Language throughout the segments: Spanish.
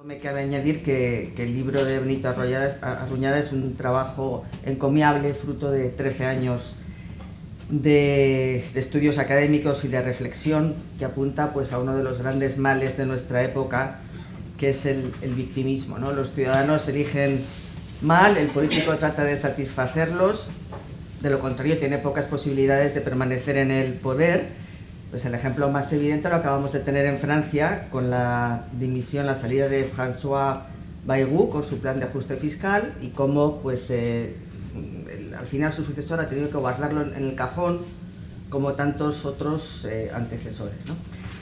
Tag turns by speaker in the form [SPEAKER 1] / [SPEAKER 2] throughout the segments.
[SPEAKER 1] Me cabe añadir que el libro de Benito Arruñada es un trabajo encomiable, fruto de 13 años de estudios académicos y de reflexión, que apunta pues, a uno de los grandes males de nuestra época, que es el victimismo, ¿no? Los ciudadanos eligen mal, el político trata de satisfacerlos, de lo contrario tiene pocas posibilidades de permanecer en el poder. Pues el ejemplo más evidente lo acabamos de tener en Francia con la dimisión, la salida de François Bayrou con su plan de ajuste fiscal y cómo pues, al final su sucesor ha tenido que guardarlo en el cajón como tantos otros antecesores, ¿no?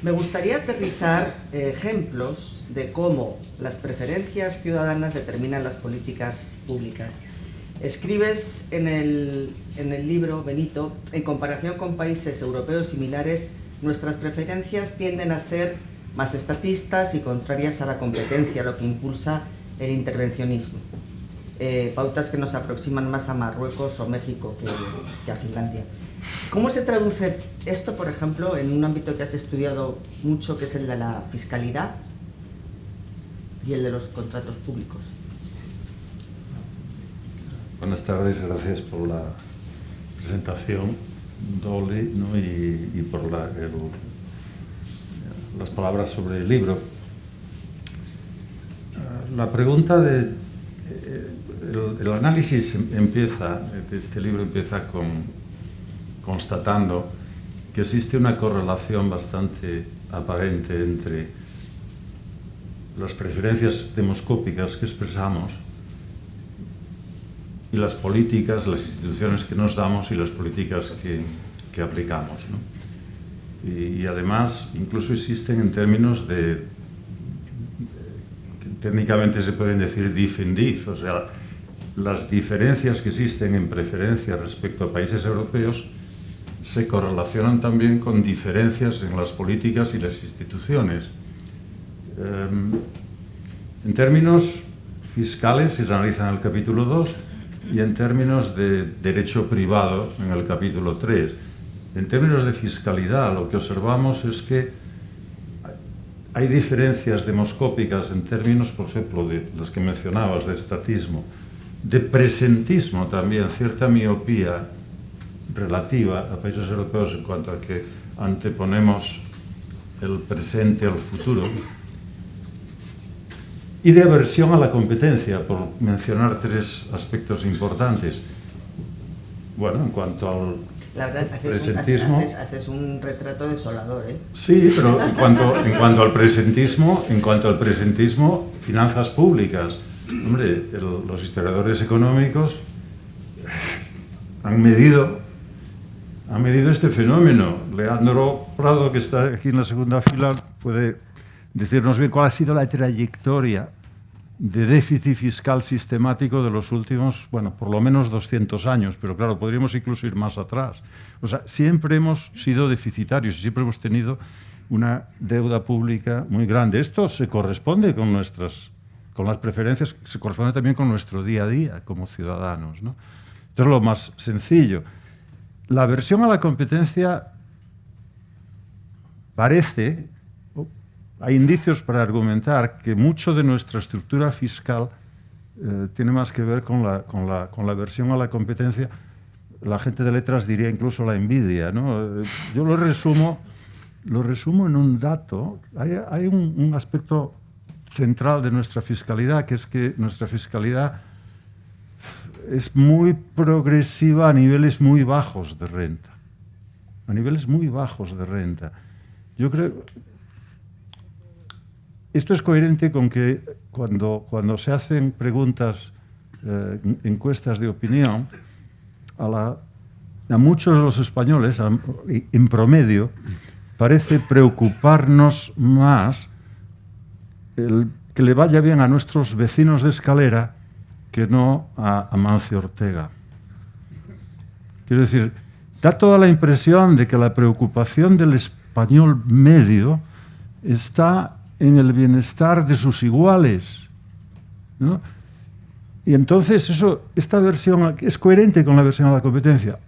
[SPEAKER 1] Me gustaría aterrizar ejemplos de cómo las preferencias ciudadanas determinan las políticas públicas. Escribes en el libro, Benito, en comparación con países europeos similares, nuestras preferencias tienden a ser más estatistas y contrarias a la competencia, lo que impulsa el intervencionismo. Pautas que nos aproximan más a Marruecos o México que a Finlandia. ¿Cómo se traduce esto, por ejemplo, en un ámbito que has estudiado mucho, que es el de la fiscalidad y el de los contratos públicos?
[SPEAKER 2] Buenas tardes, gracias por la presentación, Dolly, ¿no? y por las palabras sobre el libro. La pregunta el análisis de este libro empieza constatando que existe una correlación bastante aparente entre las preferencias demoscópicas que expresamos y las políticas, las instituciones que nos damos y las políticas que aplicamos, ¿no? Y además incluso existen en términos que técnicamente se pueden decir diff in diff, o sea, las diferencias que existen en preferencia respecto a países europeos se correlacionan también con diferencias en las políticas y las instituciones. En términos fiscales se analiza en el capítulo 2 y en términos de derecho privado en el capítulo 3. En términos de fiscalidad, lo que observamos es que hay diferencias demoscópicas en términos, por ejemplo, de los que mencionabas, de estatismo, de presentismo también, cierta miopía relativa a países europeos en cuanto a que anteponemos el presente al futuro, y de aversión a la competencia, por mencionar tres aspectos importantes. Bueno, en cuanto al
[SPEAKER 1] la verdad,
[SPEAKER 2] presentismo...
[SPEAKER 1] Haces un retrato desolador, ¿eh?
[SPEAKER 2] Sí, pero en cuanto al presentismo, finanzas públicas. Hombre, los historiadores económicos han medido este fenómeno. Leandro Prado, que está aquí en la segunda fila, puede decirnos bien cuál ha sido la trayectoria de déficit fiscal sistemático de los últimos, bueno, por lo menos 200 años, pero claro, podríamos incluso ir más atrás. O sea, siempre hemos sido deficitarios y siempre hemos tenido una deuda pública muy grande. Esto se corresponde con las preferencias, se corresponde también con nuestro día a día como ciudadanos, ¿no? Esto es lo más sencillo. La aversión a la competencia parece... Hay indicios para argumentar que mucho de nuestra estructura fiscal tiene más que ver con la aversión a la competencia. La gente de letras diría incluso la envidia, ¿no? Yo lo resumo en un dato. Hay un aspecto central de nuestra fiscalidad, que es que nuestra fiscalidad es muy progresiva a niveles muy bajos de renta. A niveles muy bajos de renta. Yo creo... Esto es coherente con que cuando se hacen preguntas, encuestas de opinión, a muchos de los españoles, en promedio, parece preocuparnos más que le vaya bien a nuestros vecinos de escalera que no a Amancio Ortega. Quiero decir, da toda la impresión de que la preocupación del español medio está en el bienestar de sus iguales ¿no? Y entonces esta versión es coherente con la versión a la competencia.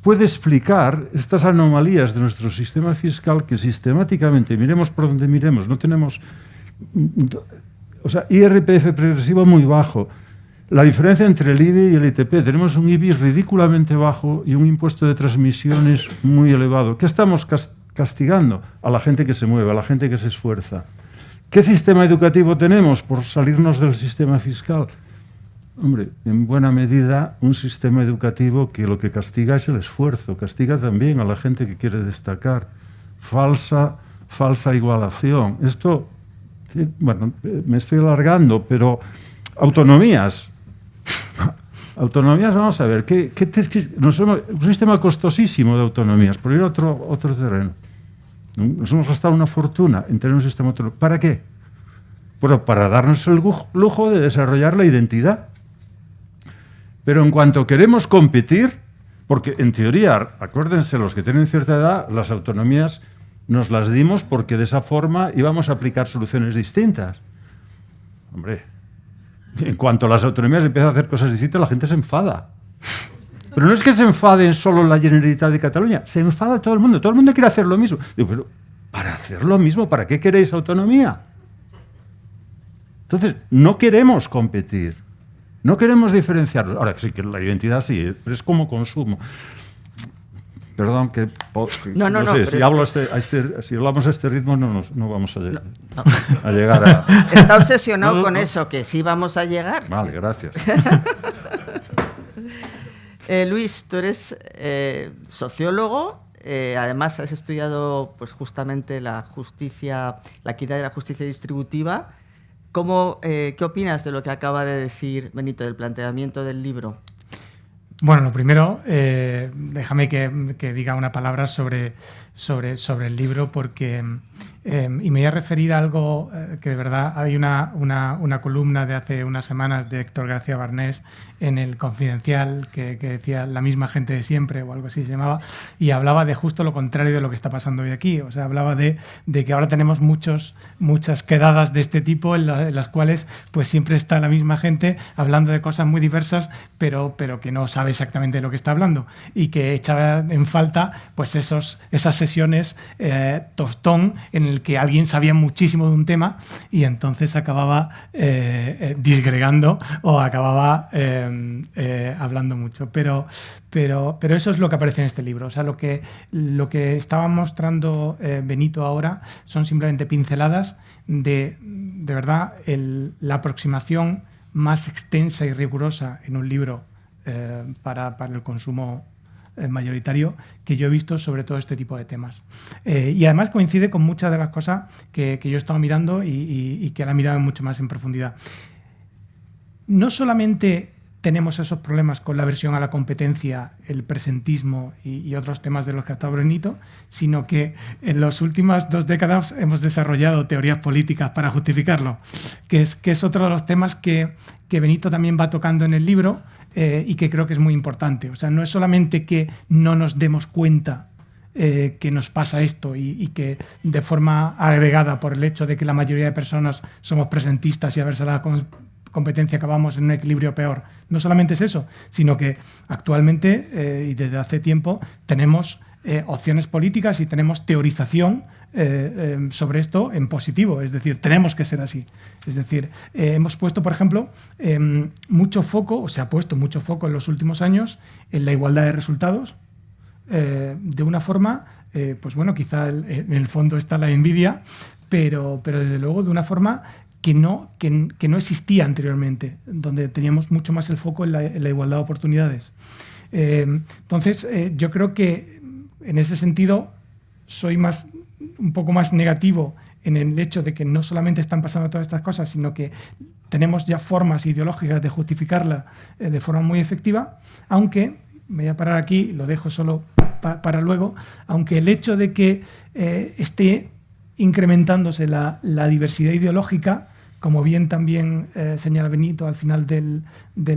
[SPEAKER 2] Puede explicar estas anomalías de nuestro sistema fiscal que sistemáticamente, miremos por donde miremos, no tenemos... O sea, IRPF progresivo muy bajo. La diferencia entre el IBI y el ITP, tenemos un IBI ridículamente bajo y un impuesto de transmisiones muy elevado. ¿Qué estamos castigando? A la gente que se mueve, a la gente que se esfuerza. ¿Qué sistema educativo tenemos por salirnos del sistema fiscal? Hombre, en buena medida un sistema educativo que lo que castiga es el esfuerzo, castiga también a la gente que quiere destacar. Falsa igualación. Esto, bueno, me estoy alargando, pero autonomías. Autonomías, vamos a ver, un sistema costosísimo de autonomías, por ir a otro terreno. Nos hemos gastado una fortuna en tener un sistema autónomo. ¿Para qué? Bueno, para darnos el lujo de desarrollar la identidad. Pero en cuanto queremos competir, porque en teoría, acuérdense, los que tienen cierta edad, las autonomías nos las dimos porque de esa forma íbamos a aplicar soluciones distintas. Hombre, en cuanto las autonomías empiezan a hacer cosas distintas, la gente se enfada. Pero no es que se enfaden solo la Generalitat de Cataluña, se enfada todo el mundo quiere hacer lo mismo. Digo, pero para hacer lo mismo, ¿para qué queréis autonomía? Entonces, no queremos competir, no queremos diferenciarnos. Ahora, sí que la identidad sí, pero es como consumo. Perdón, que no sé, si hablamos a este ritmo no vamos a llegar a...
[SPEAKER 1] Está obsesionado con eso, que sí vamos a llegar.
[SPEAKER 2] Vale, gracias.
[SPEAKER 1] Luis, tú eres sociólogo, además has estudiado pues, justamente la equidad de la justicia distributiva. ¿Qué opinas de lo que acaba de decir Benito, del planteamiento del libro?
[SPEAKER 3] Bueno, lo primero, déjame que diga una palabra sobre el libro, porque y me voy a referir a algo que de verdad hay una columna de hace unas semanas de Héctor García Barnés en El Confidencial que decía la misma gente de siempre o algo así se llamaba, y hablaba de justo lo contrario de lo que está pasando hoy aquí. O sea, hablaba de que ahora tenemos muchas quedadas de este tipo en las cuales pues siempre está la misma gente hablando de cosas muy diversas, pero que no sabe exactamente de lo que está hablando, y que echaba en falta pues esas sesiones tostón en el que alguien sabía muchísimo de un tema y entonces acababa disgregando o acababa hablando mucho. Pero eso es lo que aparece en este libro. O sea, lo que estaba mostrando Benito ahora son simplemente pinceladas de verdad la aproximación más extensa y rigurosa en un libro para el consumo mayoritario que yo he visto sobre todo este tipo de temas. Y además coincide con muchas de las cosas que yo he estado mirando y que la he mirado mucho más en profundidad. No solamente tenemos esos problemas con la aversión a la competencia, el presentismo y otros temas de los que ha estado Benito, sino que en las últimas 2 décadas hemos desarrollado teorías políticas para justificarlo, que es otro de los temas que Benito también va tocando en el libro, y que creo que es muy importante. O sea, no es solamente que no nos demos cuenta que nos pasa esto y que de forma agregada por el hecho de que la mayoría de personas somos presentistas y a verse la competencia acabamos en un equilibrio peor. No solamente es eso, sino que actualmente y desde hace tiempo tenemos opciones políticas y tenemos teorización sobre esto en positivo, es decir, tenemos que ser así. Es decir, hemos puesto, por ejemplo, mucho foco, o se ha puesto mucho foco en los últimos años en la igualdad de resultados, de una forma, pues bueno, quizá en el fondo está la envidia, pero desde luego de una forma que no existía anteriormente, donde teníamos mucho más el foco en la igualdad de oportunidades. Entonces, yo creo que en ese sentido soy un poco más negativo en el hecho de que no solamente están pasando todas estas cosas, sino que tenemos ya formas ideológicas de justificarla de forma muy efectiva, aunque, me voy a parar aquí, lo dejo solo para luego, aunque el hecho de que esté incrementándose la diversidad ideológica, como bien también señala Benito al final del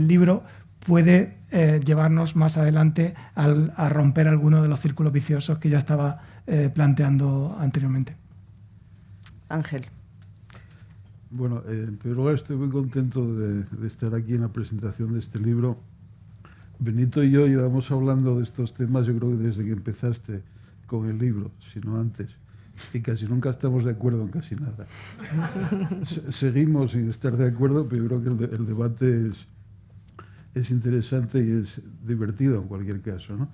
[SPEAKER 3] libro, puede llevarnos más adelante a romper alguno de los círculos viciosos que ya estaba planteando anteriormente.
[SPEAKER 1] Ángel.
[SPEAKER 4] Bueno, en primer lugar estoy muy contento de estar aquí en la presentación de este libro. Benito y yo llevamos hablando de estos temas, yo creo que desde que empezaste con el libro, si no antes, y casi nunca estamos de acuerdo en casi nada. Seguimos sin estar de acuerdo, pero yo creo que el debate es interesante y es divertido en cualquier caso, ¿no?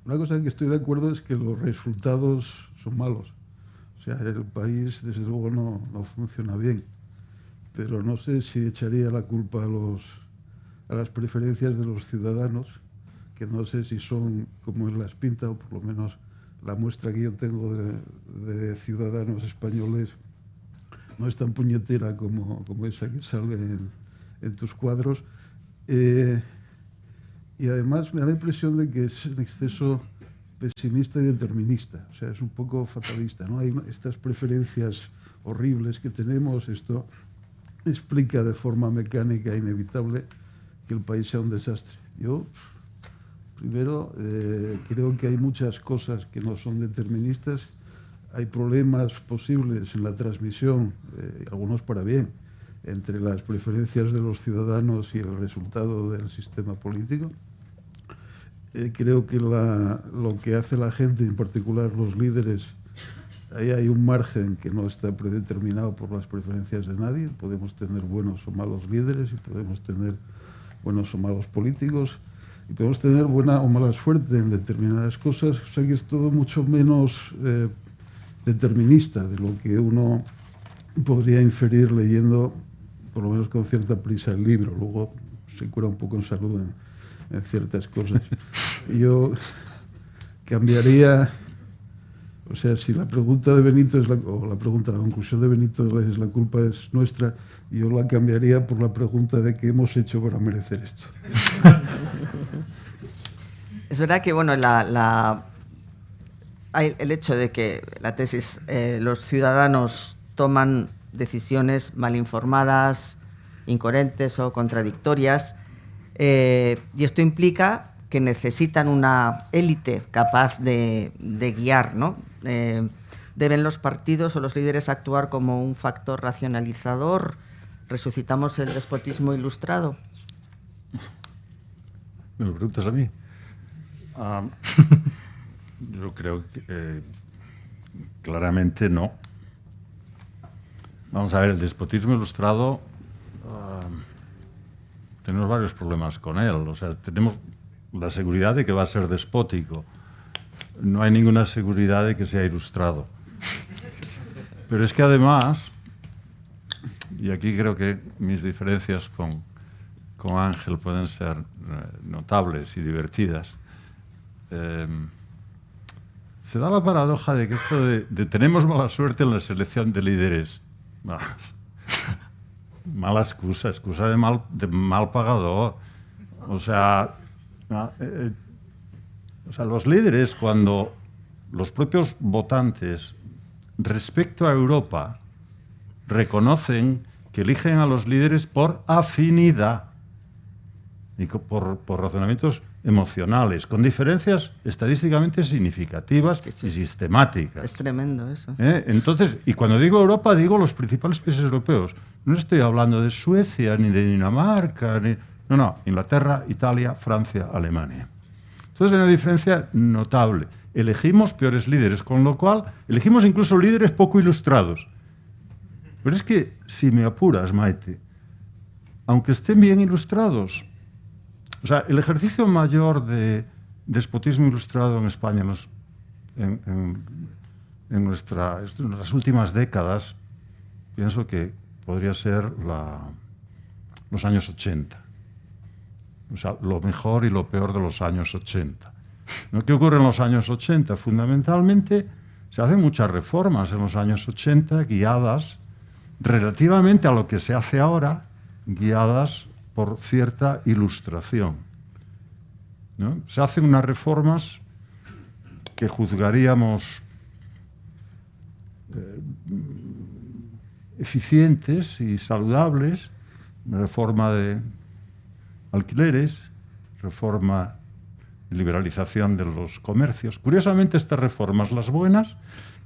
[SPEAKER 4] Una cosa en que estoy de acuerdo es que los resultados son malos. O sea, el país, desde luego, no funciona bien. Pero no sé si echaría la culpa a las preferencias de los ciudadanos, que no sé si son como él las pinta, o por lo menos la muestra que yo tengo de ciudadanos españoles no es tan puñetera como esa que sale en tus cuadros. Y además me da la impresión de que es en exceso pesimista y determinista, o sea, es un poco fatalista, ¿no? Hay estas preferencias horribles que tenemos, esto explica de forma mecánica e inevitable que el país sea un desastre. Yo, primero, creo que hay muchas cosas que no son deterministas, hay problemas posibles en la transmisión, algunos para bien, entre las preferencias de los ciudadanos y el resultado del sistema político. Creo que lo que hace la gente, en particular los líderes, ahí hay un margen que no está predeterminado por las preferencias de nadie. Podemos tener buenos o malos líderes y podemos tener buenos o malos políticos y podemos tener buena o mala suerte en determinadas cosas. O sea que es todo mucho menos determinista de lo que uno podría inferir leyendo, por lo menos con cierta prisa, el libro. Luego se cura un poco en salud en ciertas cosas. Yo cambiaría, o sea, si la pregunta de Benito la conclusión de Benito es la culpa es nuestra, yo la cambiaría por la pregunta de qué hemos hecho para merecer esto.
[SPEAKER 1] Es verdad que, bueno, hay el hecho de que la tesis, los ciudadanos toman decisiones mal informadas, incoherentes o contradictorias, y esto implica que necesitan una élite capaz de guiar, ¿no? ¿Deben los partidos o los líderes actuar como un factor racionalizador? ¿Resucitamos el despotismo ilustrado?
[SPEAKER 2] ¿Me lo preguntas a mí? Yo creo que claramente no. Vamos a ver, el despotismo ilustrado, tenemos varios problemas con él. O sea, tenemos la seguridad de que va a ser despótico. No hay ninguna seguridad de que sea ilustrado. Pero es que además, y aquí creo que mis diferencias con Ángel pueden ser notables y divertidas, se da la paradoja de que esto de tenemos mala suerte en la selección de líderes. Mala excusa de mal pagador. O sea, los líderes, cuando los propios votantes respecto a Europa reconocen que eligen a los líderes por afinidad y por razonamientos emocionales, con diferencias estadísticamente significativas y sistemáticas.
[SPEAKER 1] Es tremendo eso.
[SPEAKER 2] Entonces, y cuando digo Europa, digo los principales países europeos. No estoy hablando de Suecia, ni de Dinamarca, no, Inglaterra, Italia, Francia, Alemania. Entonces hay una diferencia notable. Elegimos peores líderes, con lo cual elegimos incluso líderes poco ilustrados. Pero es que, si me apuras, Maite, aunque estén bien ilustrados, o sea, el ejercicio mayor de despotismo ilustrado en España en las últimas décadas, pienso que podría ser los años 80. O sea, lo mejor y lo peor de los años 80. ¿No? ¿Qué ocurre en los años 80? Fundamentalmente, se hacen muchas reformas en los años 80 guiadas relativamente a lo que se hace ahora, guiadas por cierta ilustración, ¿no? Se hacen unas reformas que juzgaríamos eficientes y saludables, reforma de alquileres, reforma de liberalización de los comercios. Curiosamente, estas reformas, las buenas,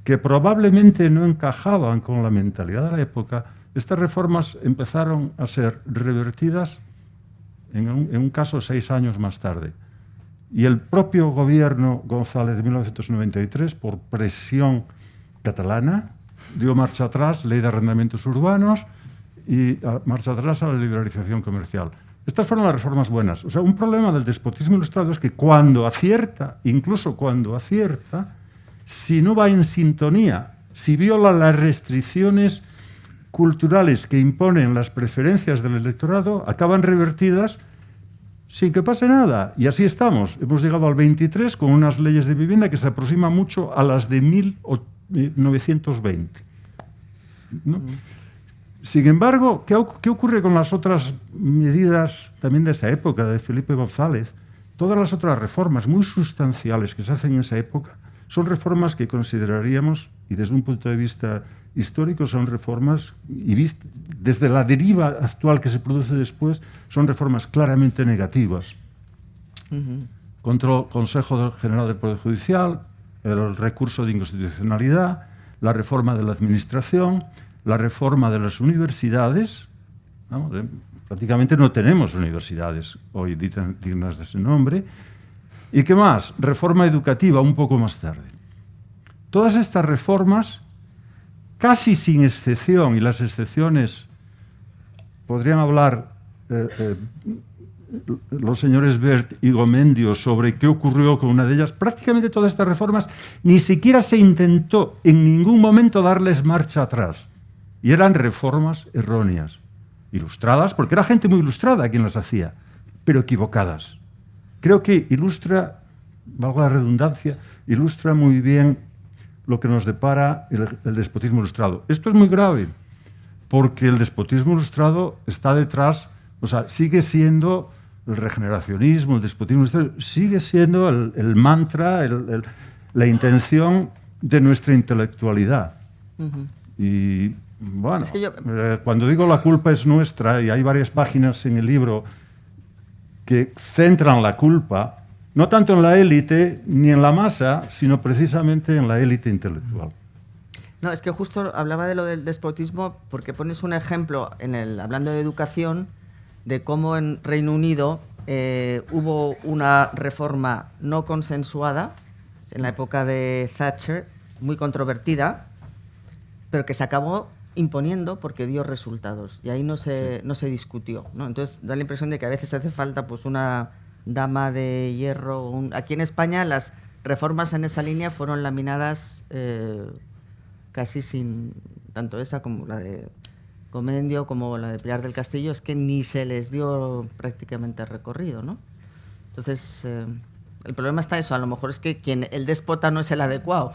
[SPEAKER 2] que probablemente no encajaban con la mentalidad de la época, estas reformas empezaron a ser revertidas en un caso 6 años más tarde. Y el propio gobierno González de 1993, por presión catalana, dio marcha atrás, ley de arrendamientos urbanos, y marcha atrás a la liberalización comercial. Estas fueron las reformas buenas. O sea, un problema del despotismo ilustrado es que cuando acierta, incluso cuando acierta, si no va en sintonía, si viola las restricciones culturales que imponen las preferencias del electorado, acaban revertidas sin que pase nada. Y así estamos. Hemos llegado al 23 con unas leyes de vivienda que se aproximan mucho a las de 1920. ¿No? Sin embargo, ¿qué ocurre con las otras medidas también de esa época, de Felipe González? Todas las otras reformas muy sustanciales que se hacen en esa época son reformas que consideraríamos, y desde un punto de vista histórico, son reformas, y desde la deriva actual que se produce después, son reformas claramente negativas. Consejo General del Poder Judicial, el recurso de inconstitucionalidad, la reforma de la administración, la reforma de las universidades. Prácticamente no tenemos universidades hoy dignas de ese nombre. ¿Y qué más? Reforma educativa un poco más tarde. Todas estas reformas, casi sin excepción, y las excepciones podrían hablar los señores Bert y Gomendio sobre qué ocurrió con una de ellas, prácticamente todas estas reformas ni siquiera se intentó en ningún momento darles marcha atrás. Y eran reformas erróneas, ilustradas, porque era gente muy ilustrada quien las hacía, pero equivocadas. Creo que ilustra, valga la redundancia, ilustra muy bien lo que nos depara el despotismo ilustrado. Esto es muy grave, porque el despotismo ilustrado está detrás, o sea, sigue siendo el regeneracionismo, el despotismo ilustrado, sigue siendo el mantra, la intención de nuestra intelectualidad. Y bueno, es que cuando digo la culpa es nuestra, y hay varias páginas en el libro que centran la culpa, no tanto en la élite ni en la masa, sino precisamente en la élite intelectual.
[SPEAKER 1] No, es que justo hablaba de lo del despotismo porque pones un ejemplo, hablando de educación, de cómo en Reino Unido hubo una reforma no consensuada en la época de Thatcher, muy controvertida, pero que se acabó imponiendo porque dio resultados y ahí no se discutió, ¿no? Entonces da la impresión de que a veces hace falta pues una dama de hierro. Aquí en España las reformas en esa línea fueron laminadas casi sin, tanto esa como la de Comendio como la de Pilar del Castillo, es que ni se les dio prácticamente recorrido, ¿no? Entonces el problema está eso, a lo mejor es que el déspota no es el adecuado,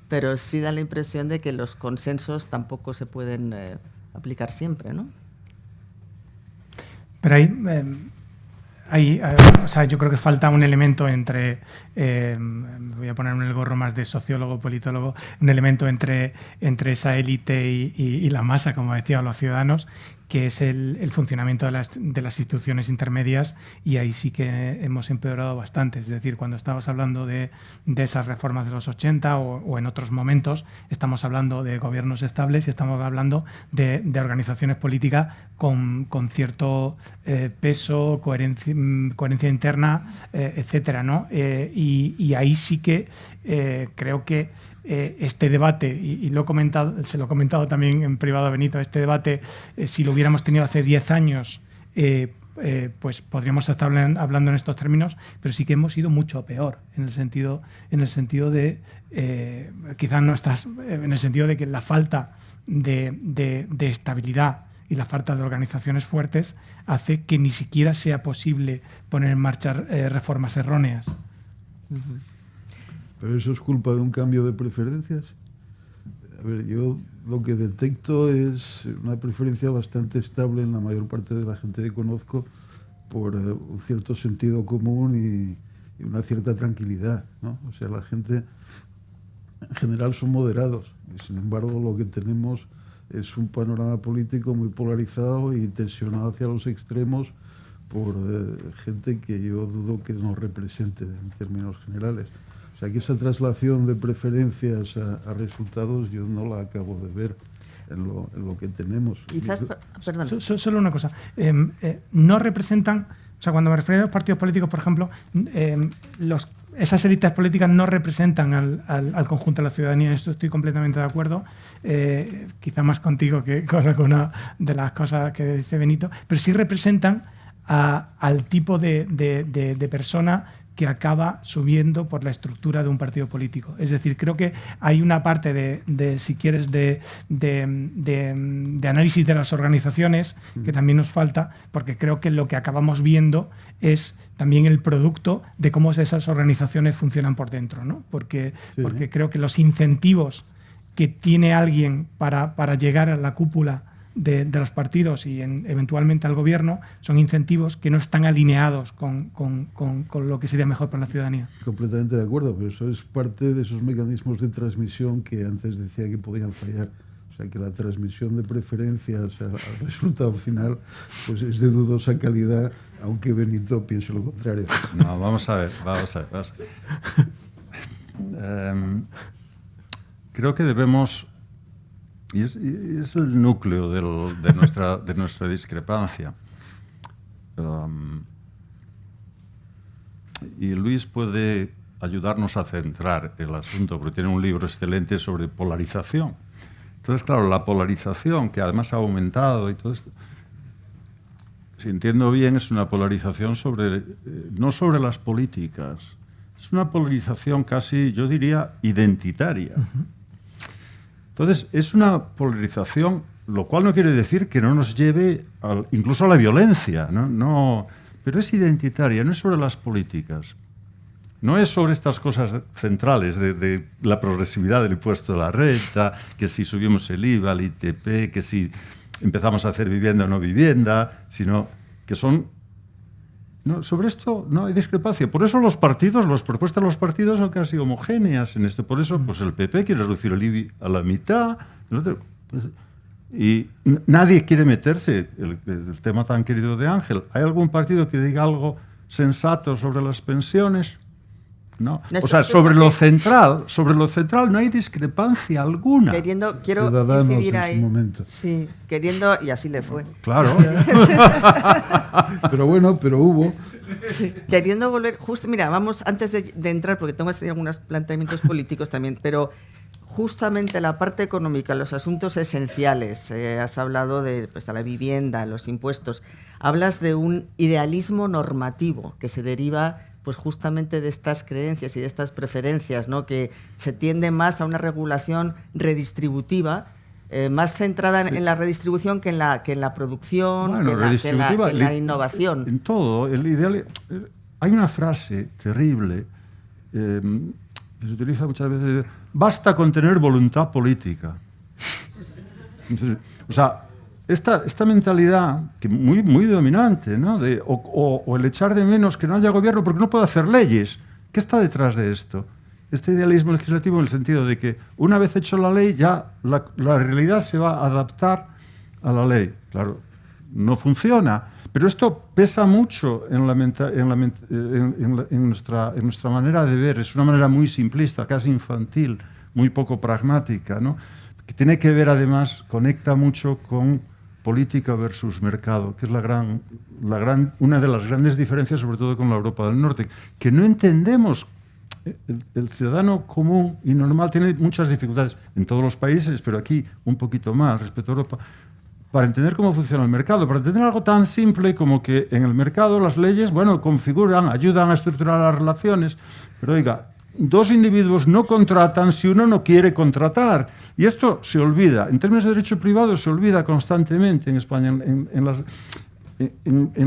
[SPEAKER 1] pero sí da la impresión de que los consensos tampoco se pueden aplicar siempre, ¿no?
[SPEAKER 3] Pero o sea, yo creo que falta un elemento entre, voy a ponerme el gorro más de sociólogo, politólogo, un elemento entre esa élite y la masa, como decía, los ciudadanos, que es el funcionamiento de las instituciones intermedias, y ahí sí que hemos empeorado bastante. Es decir, cuando estabas hablando de esas reformas de los 80 o en otros momentos, estamos hablando de gobiernos estables y estamos hablando de organizaciones políticas con cierto peso, coherencia interna, etcétera, ¿no? Y ahí sí que creo que este debate, y lo he comentado, se lo he comentado también en privado a Benito, este debate, si lo hubiéramos tenido hace 10 años, pues podríamos estar hablando en estos términos, pero sí que hemos ido mucho peor, en el sentido de, quizás no estás, en el sentido de que la falta de estabilidad y la falta de organizaciones fuertes hace que ni siquiera sea posible poner en marcha reformas erróneas.
[SPEAKER 4] ¿Pero eso es culpa de un cambio de preferencias? A ver, yo lo que detecto es una preferencia bastante estable en la mayor parte de la gente que conozco por un cierto sentido común y una cierta tranquilidad, ¿no? O sea, la gente en general son moderados y sin embargo lo que tenemos es un panorama político muy polarizado y tensionado hacia los extremos por gente que yo dudo que nos represente en términos generales. O sea, que esa traslación de preferencias a resultados yo no la acabo de ver en lo que tenemos.
[SPEAKER 1] Quizás, perdón.
[SPEAKER 3] Solo una cosa. No representan, o sea, cuando me refiero a los partidos políticos, por ejemplo, esas élites políticas no representan al conjunto de la ciudadanía. En esto estoy completamente de acuerdo. Quizá más contigo que con alguna de las cosas que dice Benito, pero sí representan al tipo de persona que acaba subiendo por la estructura de un partido político. Es decir, creo que hay una parte si quieres, de análisis de las organizaciones que también nos falta, porque creo que lo que acabamos viendo es también el producto de cómo esas organizaciones funcionan por dentro, ¿no? Porque creo que los incentivos que tiene alguien para llegar a la cúpula de los partidos y eventualmente al gobierno son incentivos que no están alineados con lo que sería mejor para la ciudadanía.
[SPEAKER 4] Completamente de acuerdo, pero eso es parte de esos mecanismos de transmisión que antes decía que podían fallar. O sea, que la transmisión de preferencias al resultado final pues es de dudosa calidad, aunque Benito piense lo contrario.
[SPEAKER 2] No, vamos a ver. Creo que debemos... Y es el núcleo de nuestra discrepancia. Y Luis puede ayudarnos a centrar el asunto, porque tiene un libro excelente sobre polarización. Entonces, claro, la polarización, que además ha aumentado y todo esto, si entiendo bien, es una polarización no sobre las políticas, es una polarización casi, yo diría, identitaria. Uh-huh. Entonces, es una polarización, lo cual no quiere decir que no nos lleve incluso a la violencia, ¿no? Pero es identitaria, no es sobre las políticas. No es sobre estas cosas centrales de la progresividad del impuesto de la renta, que si subimos el IVA, el ITP, que si empezamos a hacer vivienda o no vivienda, sino que son... No, sobre esto no hay discrepancia. Por eso las propuestas de los partidos son casi homogéneas en esto. Por eso pues el PP quiere reducir el IBI a la mitad. Y nadie quiere meterse, el tema tan querido de Ángel. ¿Hay algún partido que diga algo sensato sobre las pensiones? No. O sea, sobre lo central no hay discrepancia alguna.
[SPEAKER 1] Quiero incidir ahí. Sí, queriendo, y así le fue.
[SPEAKER 2] Claro.
[SPEAKER 4] Pero bueno, pero hubo.
[SPEAKER 1] Queriendo volver, justo, mira, vamos, antes de entrar, porque tengo algunos planteamientos políticos también, pero justamente la parte económica, los asuntos esenciales, has hablado de la vivienda, los impuestos, hablas de un idealismo normativo que se deriva pues justamente de estas creencias y de estas preferencias, ¿no? Que se tiende más a una regulación redistributiva, más centrada en la redistribución que en la producción, bueno, que en la innovación.
[SPEAKER 2] En todo. Hay una frase terrible que se utiliza muchas veces: basta con tener voluntad política. Entonces, o sea, esta mentalidad que muy dominante, ¿no? O el echar de menos que no haya gobierno porque no puede hacer leyes. ¿Qué está detrás de esto? Este idealismo legislativo en el sentido de que una vez hecho la ley ya la realidad se va a adaptar a la ley. Claro, no funciona, pero esto pesa mucho en nuestra manera de ver. Es una manera muy simplista, casi infantil, muy poco pragmática, ¿no? Que tiene que ver además, conecta mucho con política versus mercado, que es una de las grandes diferencias, sobre todo con la Europa del Norte, que no entendemos. El ciudadano común y normal tiene muchas dificultades en todos los países, pero aquí un poquito más respecto a Europa, para entender cómo funciona el mercado, para entender algo tan simple como que en el mercado las leyes, bueno, configuran, ayudan a estructurar las relaciones, pero oiga, dos individuos no contratan si uno no quiere contratar. Y esto se olvida. En términos de derecho privado se olvida constantemente en España, en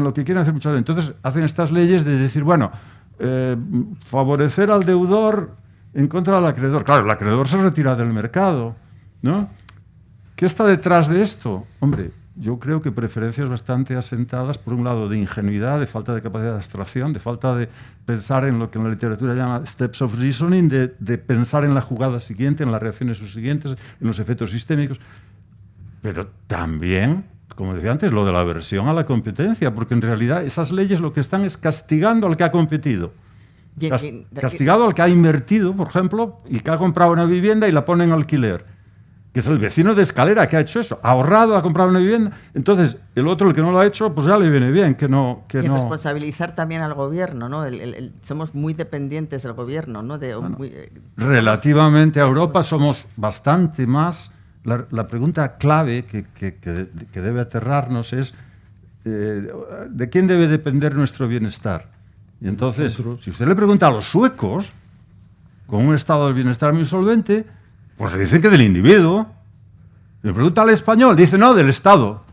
[SPEAKER 2] lo que quieren hacer muchas veces. Entonces hacen estas leyes de decir, bueno, favorecer al deudor en contra del acreedor. Claro, el acreedor se retira del mercado, ¿no? ¿Qué está detrás de esto? Hombre, yo creo que preferencias bastante asentadas, por un lado, de ingenuidad, de falta de capacidad de abstracción, de falta de pensar en lo que en la literatura llama steps of reasoning, de pensar en la jugada siguiente, en las reacciones subsiguientes, en los efectos sistémicos. Pero también, como decía antes, lo de la aversión a la competencia, porque en realidad esas leyes lo que están es castigando al que ha competido. Castigado al que ha invertido, por ejemplo, y que ha comprado una vivienda y la pone en alquiler. Que es el vecino de escalera que ha hecho eso. Ha ahorrado, ha comprado una vivienda. Entonces, el otro, el que no lo ha hecho, pues ya le viene bien que no...
[SPEAKER 1] y responsabilizar también al gobierno, ¿no? Somos muy dependientes del gobierno, ¿no?
[SPEAKER 2] Relativamente a Europa somos bastante más... La pregunta clave que debe aterrarnos es ¿de quién debe depender nuestro bienestar? Y entonces, si usted le pregunta a los suecos, con un estado del bienestar muy solvente, pues le dicen que del individuo. Le pregunta al español, dice no, del Estado.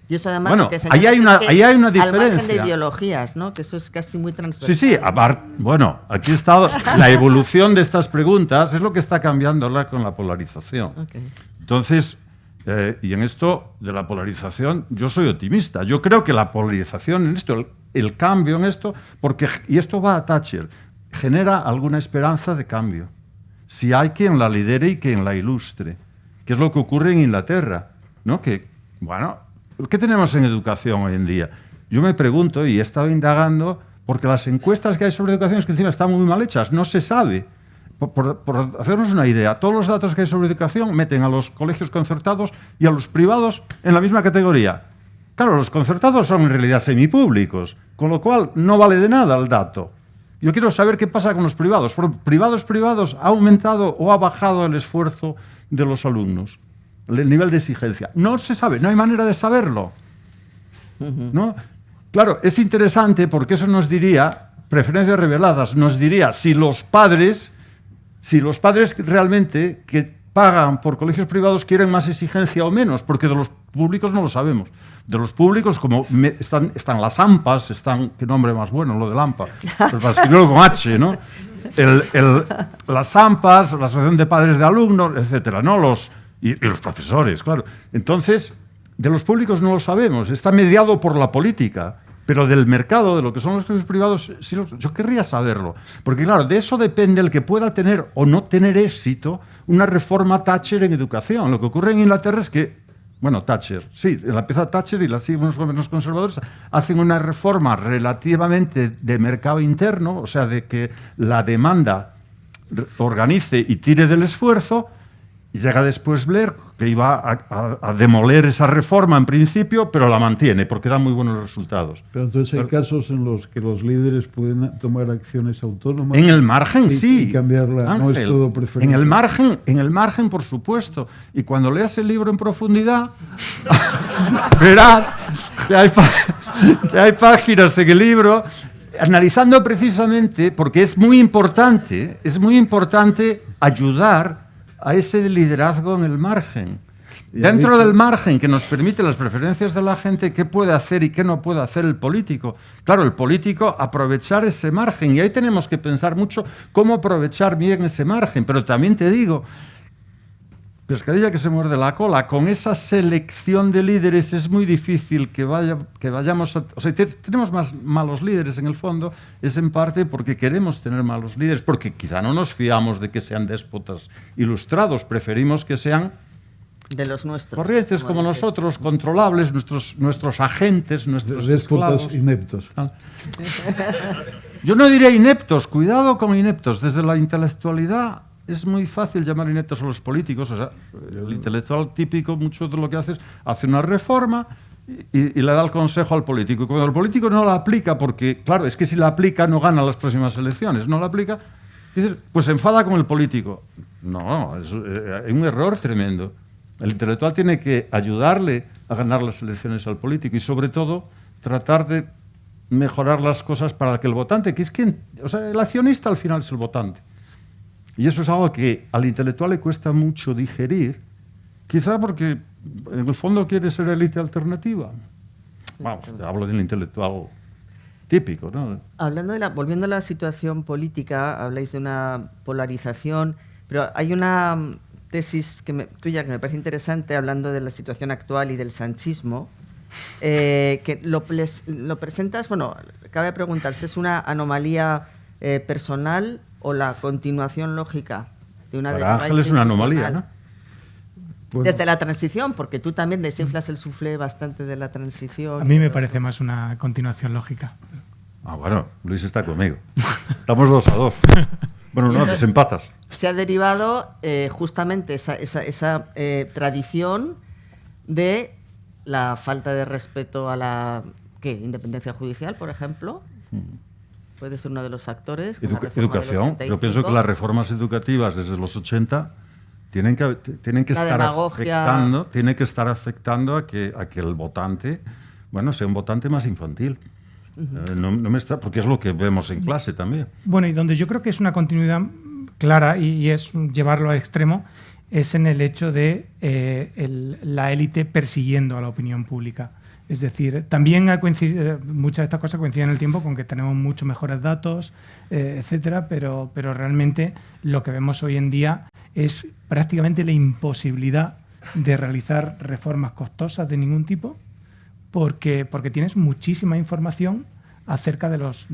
[SPEAKER 1] Y eso además,
[SPEAKER 2] bueno, ahí hay una diferencia.
[SPEAKER 1] Al margen de ideologías, ¿no? Que eso es casi muy transversal.
[SPEAKER 2] Sí, bueno, aquí está la evolución de estas preguntas, es lo que está cambiando con la polarización. Okay. Entonces, y en esto de la polarización, yo soy optimista. Yo creo que la polarización en esto, el cambio en esto, y esto va a Thatcher, genera alguna esperanza de cambio. Si hay quien la lidere y quien la ilustre, que es lo que ocurre en Inglaterra, ¿no? Que, bueno, ¿qué tenemos en educación hoy en día? Yo me pregunto, y he estado indagando, porque las encuestas que hay sobre educación es que encima están muy mal hechas, no se sabe. Por hacernos una idea, todos los datos que hay sobre educación meten a los colegios concertados y a los privados en la misma categoría. Claro, los concertados son en realidad semipúblicos, con lo cual no vale de nada el dato. Yo quiero saber qué pasa con los privados. ¿Por privados ha aumentado o ha bajado el esfuerzo de los alumnos? El nivel de exigencia. No se sabe, no hay manera de saberlo. ¿No? Claro, es interesante porque eso nos diría, preferencias reveladas, nos diría si los padres realmente que pagan por colegios privados quieren más exigencia o menos, porque de los públicos no lo sabemos. De los públicos, como están las AMPAs, qué nombre más bueno, lo del AMPA, pero para escribirlo con H, ¿no? Las AMPAs, la Asociación de Padres de Alumnos, etcétera, ¿no? Y los profesores, claro. Entonces, de los públicos no lo sabemos, está mediado por la política, pero del mercado, de lo que son los colegios privados, sí, yo querría saberlo. Porque, claro, de eso depende el que pueda tener o no tener éxito una reforma Thatcher en educación. Lo que ocurre en Inglaterra es que, bueno, Thatcher, sí, la empieza Thatcher y la siguen unos gobiernos conservadores, hacen una reforma relativamente de mercado interno, o sea, de que la demanda organice y tire del esfuerzo, y llega después Blair, que iba a demoler esa reforma en principio, pero la mantiene, porque da muy buenos resultados.
[SPEAKER 4] Pero entonces hay casos en los que los líderes pueden tomar acciones autónomas.
[SPEAKER 2] En el margen, sí.
[SPEAKER 4] Y cambiarla, Ángel, no es todo preferencia.
[SPEAKER 2] En el margen, por supuesto. Y cuando leas el libro en profundidad, verás que hay páginas en el libro analizando precisamente, porque es muy importante ayudar a ese liderazgo en el margen. Dentro del margen que nos permite las preferencias de la gente, qué puede hacer y qué no puede hacer el político. Claro, el político aprovechar ese margen, y ahí tenemos que pensar mucho cómo aprovechar bien ese margen. Pero también te digo, pescadilla que se muerde la cola, con esa selección de líderes es muy difícil que vayamos a... O sea, tenemos más malos líderes en el fondo, es en parte porque queremos tener malos líderes, porque quizá no nos fiamos de que sean déspotas ilustrados, preferimos que sean
[SPEAKER 1] de los nuestros,
[SPEAKER 2] corrientes como nosotros, controlables, nuestros agentes, nuestros
[SPEAKER 4] déspotas
[SPEAKER 2] esclavos.
[SPEAKER 4] Ineptos.
[SPEAKER 2] Yo no diría ineptos, cuidado con ineptos, desde la intelectualidad. Es muy fácil llamar ineptos a los políticos. O sea, el intelectual típico, mucho de lo que hace una reforma y le da el consejo al político. Y cuando el político no la aplica, porque, claro, es que si la aplica no gana las próximas elecciones, no la aplica, dices, pues se enfada con el político. No, es un error tremendo. El intelectual tiene que ayudarle a ganar las elecciones al político y, sobre todo, tratar de mejorar las cosas para que el votante, que es quien... O sea, el accionista al final es el votante. Y eso es algo que al intelectual le cuesta mucho digerir, quizá porque en el fondo quiere ser élite alternativa. Vamos, hablo del intelectual típico, ¿no?
[SPEAKER 1] Volviendo a la situación política, habláis de una polarización, pero hay una tesis tuya que me parece interesante, hablando de la situación actual y del sanchismo, que lo presentas, bueno, cabe preguntarse, ¿es una anomalía personal o la continuación lógica de una
[SPEAKER 2] deriva? Para Ángel es una anomalía, ¿no?
[SPEAKER 1] Bueno. Desde la transición, porque tú también desinflas el suflé bastante de la transición.
[SPEAKER 3] A mí me parece más una continuación lógica.
[SPEAKER 2] Ah, bueno, Luis está conmigo. Estamos 2-2. Bueno, no, desempatas.
[SPEAKER 1] Se ha derivado justamente esa tradición de la falta de respeto a la independencia judicial, por ejemplo. Puede ser uno de los factores.
[SPEAKER 2] Educación. Yo pienso que las reformas educativas desde los 80 tienen que estar afectando a que el votante, sea un votante más infantil. Porque es lo que vemos en clase también.
[SPEAKER 3] Bueno, y donde yo creo que es una continuidad clara y es llevarlo al extremo, es en el hecho de la élite persiguiendo a la opinión pública. Es decir, también muchas de estas cosas coinciden en el tiempo con que tenemos mucho mejores datos, etcétera, pero realmente lo que vemos hoy en día es prácticamente la imposibilidad de realizar reformas costosas de ningún tipo, porque tienes muchísima información acerca de los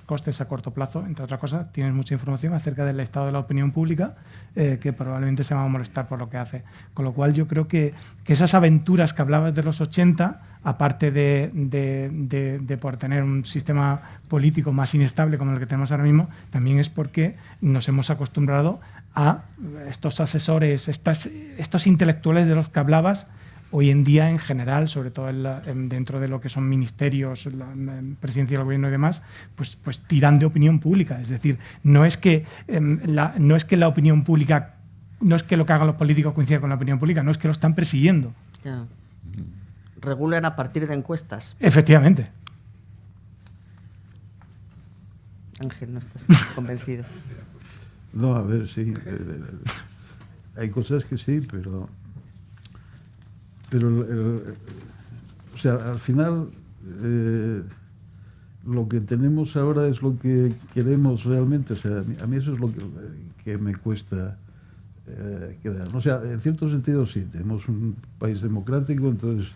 [SPEAKER 3] costes a corto plazo. Entre otras cosas, tienes mucha información acerca del estado de la opinión pública, que probablemente se va a molestar por lo que hace. Con lo cual yo creo que esas aventuras que hablabas de los 80, aparte de por tener un sistema político más inestable como el que tenemos ahora mismo, también es porque nos hemos acostumbrado a estos asesores, estos intelectuales de los que hablabas, hoy en día, en general, sobre todo dentro de lo que son ministerios, la presidencia del gobierno y demás, pues tiran de opinión pública. Es decir, no es que la opinión pública, no es que lo que hagan los políticos coincida con la opinión pública, no es que lo están persiguiendo.
[SPEAKER 1] Ya. Regulan a partir de encuestas.
[SPEAKER 3] Efectivamente.
[SPEAKER 1] Ángel, no estás convencido.
[SPEAKER 4] No, a ver, sí. Hay cosas que sí, pero o sea, al final lo que tenemos ahora es lo que queremos realmente. O sea, a mí eso es lo que me cuesta quedar. O sea, en cierto sentido sí, tenemos un país democrático, entonces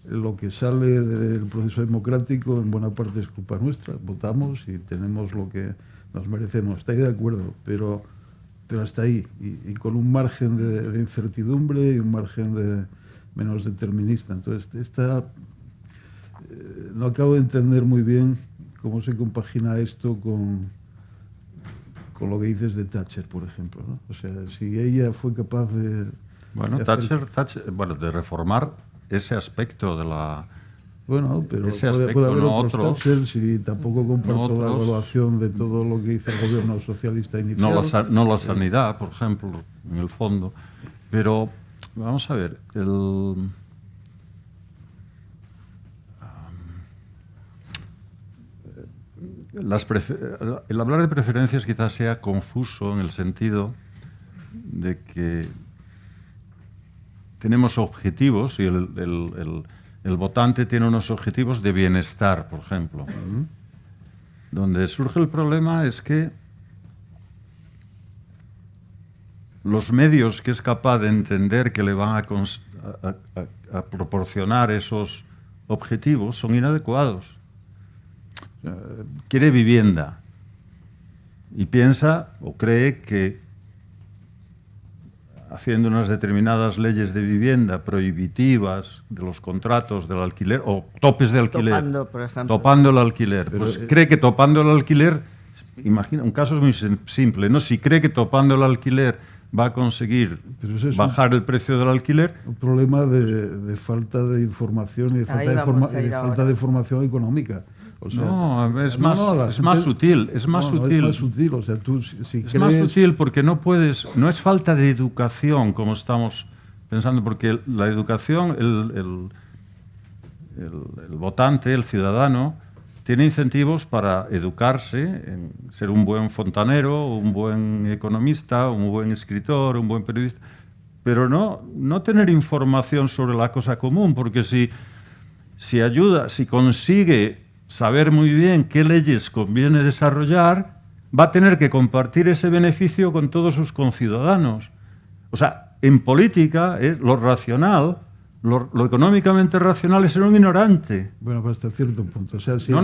[SPEAKER 4] lo que sale del proceso democrático en buena parte es culpa nuestra. Votamos y tenemos lo que nos merecemos. Estoy de acuerdo, pero hasta ahí. Y con un margen de incertidumbre y un margen de menos determinista. Entonces, no acabo de entender muy bien cómo se compagina esto con lo que dices de Thatcher, por ejemplo, ¿no? O sea, si ella fue capaz de...
[SPEAKER 2] Bueno, Thatcher, de reformar ese aspecto de la...
[SPEAKER 4] Bueno, pero puede haber otros Thatcher, si tampoco comparto la evaluación de todo lo que hizo el gobierno socialista inicial.
[SPEAKER 2] No la sanidad, por ejemplo, en el fondo. Pero... Vamos a ver, el hablar de preferencias quizás sea confuso en el sentido de que tenemos objetivos y el votante tiene unos objetivos de bienestar, por ejemplo. Donde surge el problema es que los medios que es capaz de entender que le van a proporcionar esos objetivos son inadecuados. Quiere vivienda y piensa o cree que haciendo unas determinadas leyes de vivienda prohibitivas de los contratos del alquiler o topes de alquiler,
[SPEAKER 1] topando, por ejemplo,
[SPEAKER 2] topando el alquiler, pues cree que topando el alquiler, imagina, un caso muy simple, ¿no? Si cree que topando el alquiler va a conseguir bajar el precio del alquiler.
[SPEAKER 4] Un problema de falta de información y de falta de formación económica. O sea,
[SPEAKER 2] no, es más sutil. Es más sutil.
[SPEAKER 4] O sea, tú, si
[SPEAKER 2] es más sutil porque no es falta de educación como estamos pensando, porque la educación, el votante, el ciudadano, tiene incentivos para educarse, en ser un buen fontanero, un buen economista, un buen escritor, un buen periodista, pero no tener información sobre la cosa común, porque si consigue saber muy bien qué leyes conviene desarrollar, va a tener que compartir ese beneficio con todos sus conciudadanos. O sea, en política, lo racional, lo económicamente racional es ser un ignorante.
[SPEAKER 4] Bueno, pues hasta cierto punto. O sea, si
[SPEAKER 2] en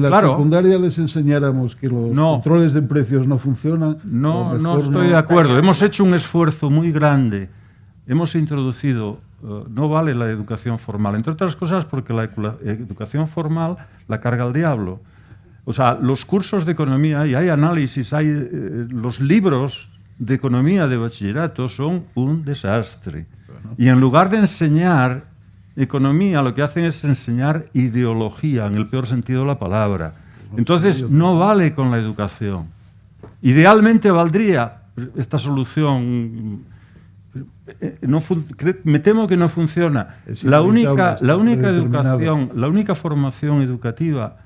[SPEAKER 4] la secundaria les enseñáramos que los controles de precios no funcionan...
[SPEAKER 2] No estoy de acuerdo. Hemos hecho un esfuerzo muy grande. Hemos introducido... no vale la educación formal, entre otras cosas porque la educación formal la carga el diablo. O sea, los cursos de economía, y hay análisis, hay los libros de economía de bachillerato son un desastre. Y en lugar de enseñar economía, lo que hacen es enseñar ideología, en el peor sentido de la palabra. Entonces, no vale con la educación. Idealmente valdría esta solución. Me temo que no funciona. La única educación, la única formación educativa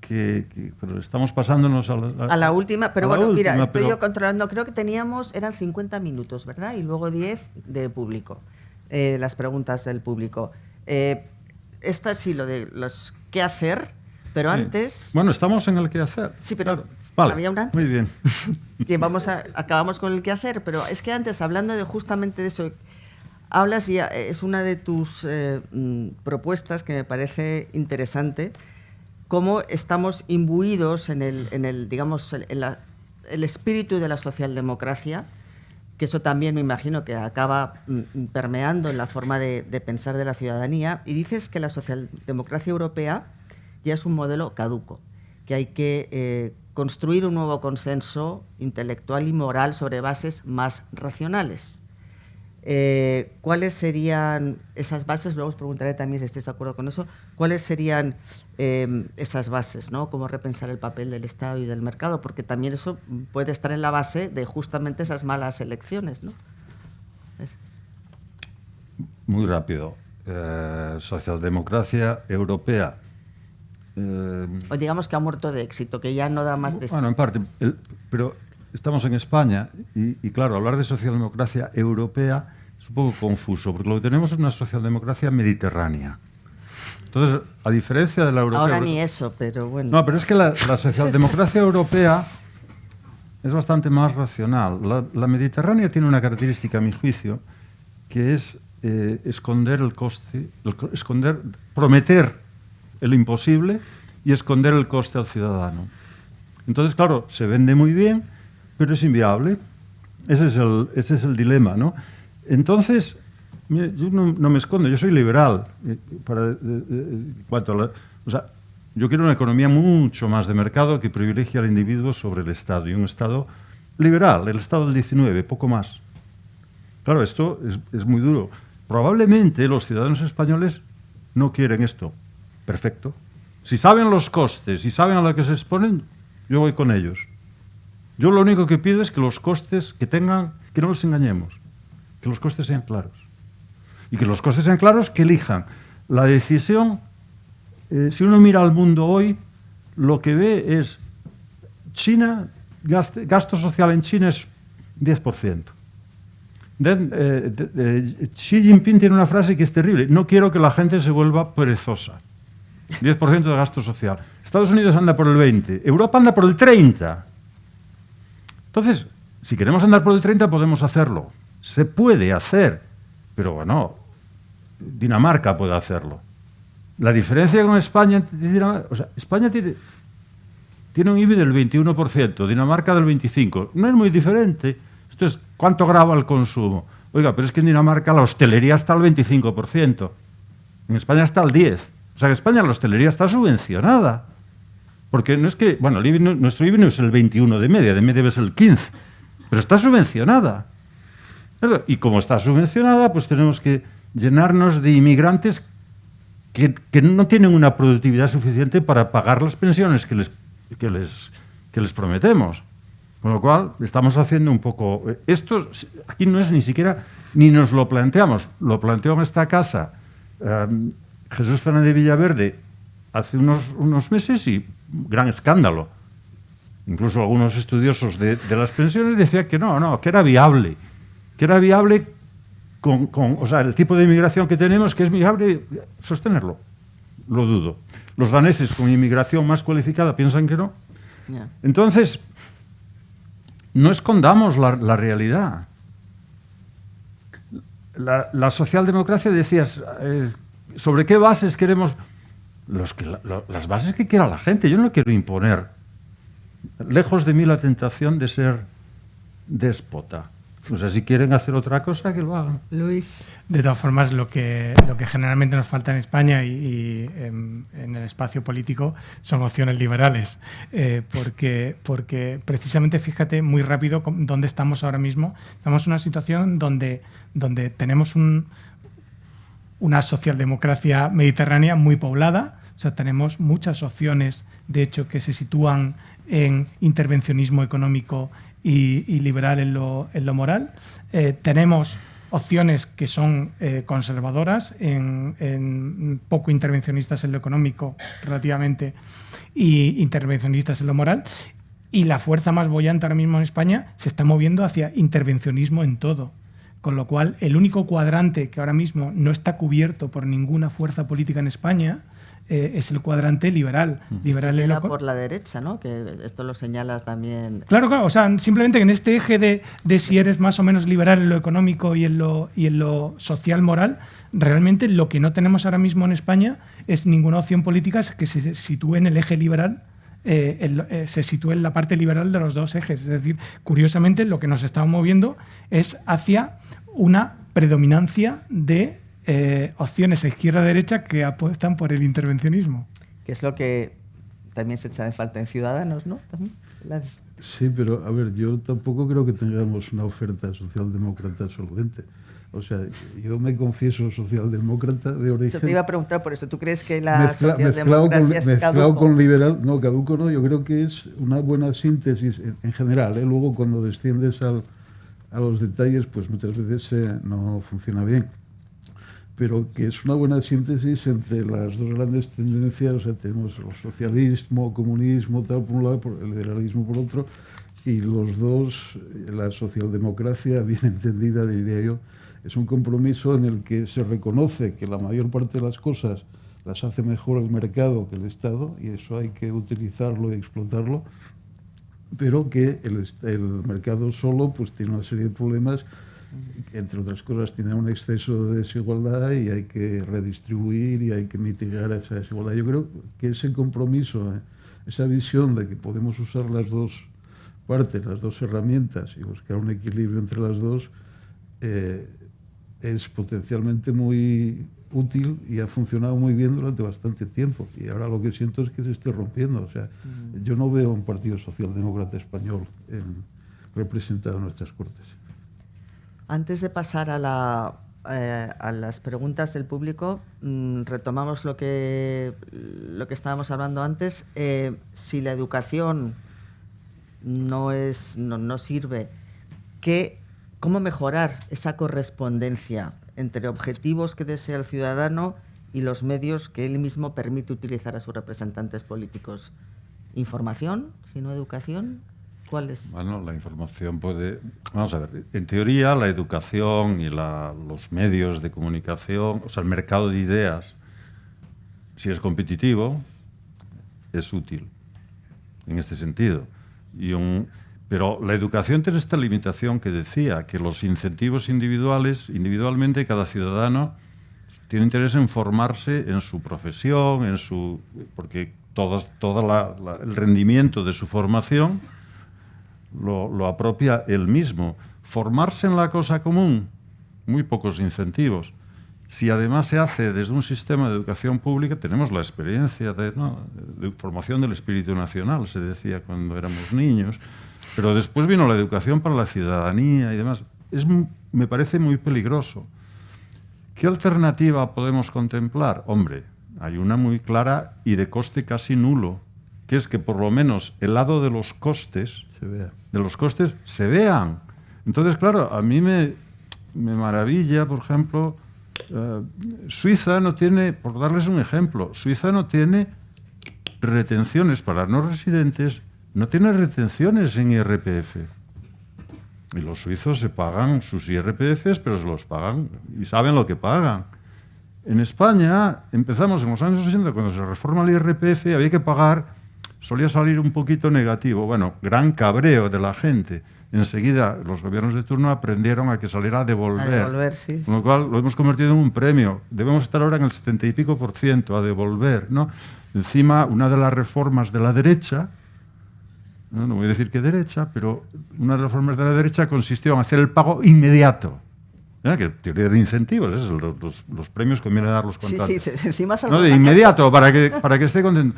[SPEAKER 2] pero estamos pasándonos
[SPEAKER 1] a la última, pero bueno,
[SPEAKER 2] última,
[SPEAKER 1] mira, estoy yo controlando, creo que eran 50 minutos, ¿verdad? Y luego 10 de público, las preguntas del público. Esta sí, lo de los qué hacer, pero sí. Antes...
[SPEAKER 2] Bueno, estamos en el qué hacer.
[SPEAKER 1] Sí, pero
[SPEAKER 2] claro. Vale,
[SPEAKER 1] había un antes.
[SPEAKER 2] Muy bien.
[SPEAKER 1] Que acabamos con el qué hacer, pero es que antes, hablando de justamente de eso, hablas y es una de tus propuestas que me parece interesante, cómo estamos imbuidos en el digamos, el espíritu de la socialdemocracia, que eso también me imagino que acaba permeando en la forma de pensar de la ciudadanía, y dices que la socialdemocracia europea ya es un modelo caduco, que hay que construir un nuevo consenso intelectual y moral sobre bases más racionales. ¿Cuáles serían esas bases? Luego os preguntaré también si estáis de acuerdo con eso. ¿Cuáles serían esas bases, ¿no? ¿Cómo repensar el papel del Estado y del mercado? Porque también eso puede estar en la base de justamente esas malas elecciones, ¿no?
[SPEAKER 2] Muy rápido. Socialdemocracia europea.
[SPEAKER 1] O digamos que ha muerto de éxito, que ya no da más de sí.
[SPEAKER 2] Bueno, en parte. Pero estamos en España y claro, hablar de socialdemocracia europea es un poco confuso, porque lo que tenemos es una socialdemocracia mediterránea. Entonces, a diferencia de la europea...
[SPEAKER 1] Ahora ni eso, pero bueno.
[SPEAKER 2] No, pero es que la socialdemocracia europea es bastante más racional. La mediterránea tiene una característica, a mi juicio, que es esconder el coste, prometer el imposible y esconder el coste al ciudadano. Entonces, claro, se vende muy bien, pero es inviable. Ese es el dilema, ¿no? Entonces, mire, yo no me escondo, yo soy liberal. O sea, yo quiero una economía mucho más de mercado que privilegie al individuo sobre el Estado, y un Estado liberal, el Estado del 19, poco más. Claro, esto es muy duro. Probablemente los ciudadanos españoles no quieren esto. Perfecto. Si saben los costes, si saben a lo que se exponen, yo voy con ellos. Yo lo único que pido es que los costes que tengan, que no les engañemos, que los costes sean claros. Y que los costes sean claros, que elijan. La decisión, si uno mira al mundo hoy, lo que ve es China, gasto social en China es 10%. Xi Jinping tiene una frase que es terrible: no quiero que la gente se vuelva perezosa. 10% de gasto social. Estados Unidos anda por el 20%, Europa anda por el 30%. Entonces, si queremos andar por el 30%, podemos hacerlo. Se puede hacer, pero bueno, Dinamarca puede hacerlo. La diferencia con España, o sea, España tiene un IBI del 21%, Dinamarca del 25%. No es muy diferente. Entonces, ¿cuánto grava el consumo? Oiga, pero es que en Dinamarca la hostelería está al 25%. En España está al 10%. O sea, en España la hostelería está subvencionada. Porque no es que, bueno, nuestro IBI no es el 21 de media es el 15%. Pero está subvencionada. Y como está subvencionada, pues tenemos que llenarnos de inmigrantes que no tienen una productividad suficiente para pagar las pensiones que les prometemos. Con lo cual, estamos haciendo un poco... Esto aquí no es ni siquiera, ni nos lo planteamos. Lo planteó en esta casa Jesús Fernández Villaverde hace unos meses y gran escándalo. Incluso algunos estudiosos de las pensiones decían que no, que era viable. Que era viable o sea, el tipo de inmigración que tenemos, que es viable sostenerlo. Lo dudo. Los daneses con inmigración más cualificada piensan que no. Yeah. Entonces... no escondamos la realidad. La socialdemocracia, decías, ¿sobre qué bases queremos? Las bases que quiera la gente. Yo no quiero imponer. Lejos de mí la tentación de ser déspota. O sea, si quieren hacer otra cosa, que lo hagan.
[SPEAKER 1] Luis.
[SPEAKER 3] De todas formas, lo que generalmente nos falta en España y en el espacio político son opciones liberales, porque precisamente, fíjate muy rápido dónde estamos ahora mismo. Estamos en una situación donde tenemos una socialdemocracia mediterránea muy poblada, o sea, tenemos muchas opciones, de hecho, que se sitúan en intervencionismo económico y liberal en lo moral. Tenemos opciones que son conservadoras, en poco intervencionistas en lo económico relativamente y intervencionistas en lo moral. Y la fuerza más boyante ahora mismo en España se está moviendo hacia intervencionismo en todo. Con lo cual, el único cuadrante que ahora mismo no está cubierto por ninguna fuerza política en España es el cuadrante liberal.
[SPEAKER 1] Liberal por la derecha, ¿no? Que esto lo señala también.
[SPEAKER 3] Claro, o sea, simplemente que en este eje de si eres más o menos liberal en lo económico y en lo social moral, realmente lo que no tenemos ahora mismo en España es ninguna opción política que se sitúe en el eje liberal, se sitúe en la parte liberal de los dos ejes. Es decir, curiosamente, lo que nos estamos moviendo es hacia una predominancia de opciones izquierda-derecha que apuestan por el intervencionismo.
[SPEAKER 1] Que es lo que también se echa de falta en Ciudadanos, ¿no?
[SPEAKER 4] Sí, pero a ver, yo tampoco creo que tengamos una oferta socialdemócrata solvente. O sea, yo me confieso socialdemócrata de origen.
[SPEAKER 1] Yo te iba a preguntar por eso. ¿Tú crees que la socialdemocracia es
[SPEAKER 4] mezclado
[SPEAKER 1] caduco?
[SPEAKER 4] con liberal? No, caduco no. Yo creo que es una buena síntesis en general. Luego, cuando desciendes a los detalles, pues muchas veces no funciona bien. Pero que es una buena síntesis entre las dos grandes tendencias. O sea, tenemos el socialismo, comunismo, tal por un lado, el liberalismo por otro, y los dos, la socialdemocracia, bien entendida, diría yo, es un compromiso en el que se reconoce que la mayor parte de las cosas las hace mejor el mercado que el Estado, y eso hay que utilizarlo y explotarlo, pero que el mercado solo pues tiene una serie de problemas. Entre otras cosas, tiene un exceso de desigualdad y hay que redistribuir y hay que mitigar esa desigualdad. Yo creo que ese compromiso, esa visión de que podemos usar las dos partes, las dos herramientas y buscar un equilibrio entre las dos, es potencialmente muy útil y ha funcionado muy bien durante bastante tiempo. Y ahora lo que siento es que se esté rompiendo. O sea, yo no veo un partido socialdemócrata español representado en nuestras Cortes.
[SPEAKER 1] Antes de pasar a las preguntas del público, retomamos lo que estábamos hablando antes. Si la educación no sirve, ¿cómo mejorar esa correspondencia entre objetivos que desea el ciudadano y los medios que él mismo permite utilizar a sus representantes políticos? ¿Información, sino educación? ¿Cuál es?
[SPEAKER 2] Bueno, la información puede... Vamos a ver, en teoría la educación y los medios de comunicación, o sea, el mercado de ideas, si es competitivo, es útil en este sentido. Pero la educación tiene esta limitación que decía, que los incentivos individualmente cada ciudadano tiene interés en formarse en su profesión, porque todo el rendimiento de su formación lo apropia él mismo. Formarse en la cosa común, muy pocos incentivos. Si además se hace desde un sistema de educación pública, tenemos la experiencia de formación del espíritu nacional, se decía cuando éramos niños, pero después vino la educación para la ciudadanía y demás. Me parece muy peligroso. ¿Qué alternativa podemos contemplar? Hombre, hay una muy clara y de coste casi nulo, que es que por lo menos el lado de los costes se vean. Entonces, claro, a mí me maravilla, por ejemplo, Suiza no tiene, por darles un ejemplo, Suiza no tiene retenciones para no residentes, no tiene retenciones en IRPF. Y los suizos se pagan sus IRPFs, pero se los pagan y saben lo que pagan. En España empezamos en los años 60, cuando se reforma el IRPF, había que pagar, solía salir un poquito negativo. Bueno, gran cabreo de la gente. Enseguida los gobiernos de turno aprendieron a que saliera a devolver.
[SPEAKER 1] Sí.
[SPEAKER 2] Con lo cual lo hemos convertido en un premio. Debemos estar ahora en el 70 y pico % a devolver, ¿no? Encima, una de las reformas de la derecha no voy a decir que derecha, pero unas reformas de la derecha consistieron en hacer el pago inmediato. Que teoría de incentivos, los premios conviene darlos cuanto antes.
[SPEAKER 1] Sí, encima
[SPEAKER 2] ¿No? De inmediato, para que esté contento.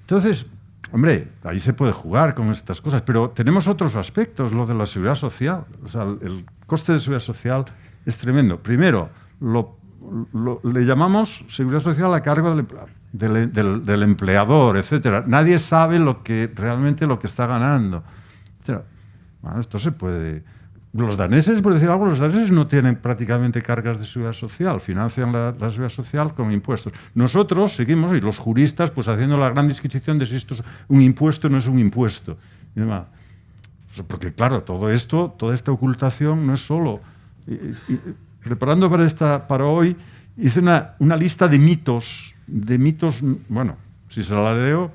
[SPEAKER 2] Entonces, hombre, ahí se puede jugar con estas cosas, pero tenemos otros aspectos, lo de la seguridad social. O sea, el coste de seguridad social es tremendo. Primero, le llamamos seguridad social a cargo del empleador, etcétera. Nadie sabe realmente lo que está ganando, etcétera. Bueno, esto se puede... Los daneses, por decir algo, los daneses no tienen prácticamente cargas de seguridad social, financian la seguridad social con impuestos. Nosotros seguimos, y los juristas, pues haciendo la gran disquisición de si esto es un impuesto o no es un impuesto. Y demás. Porque claro, toda esta ocultación no es solo... preparando para hoy, hice una lista de mitos, bueno, si se la leo,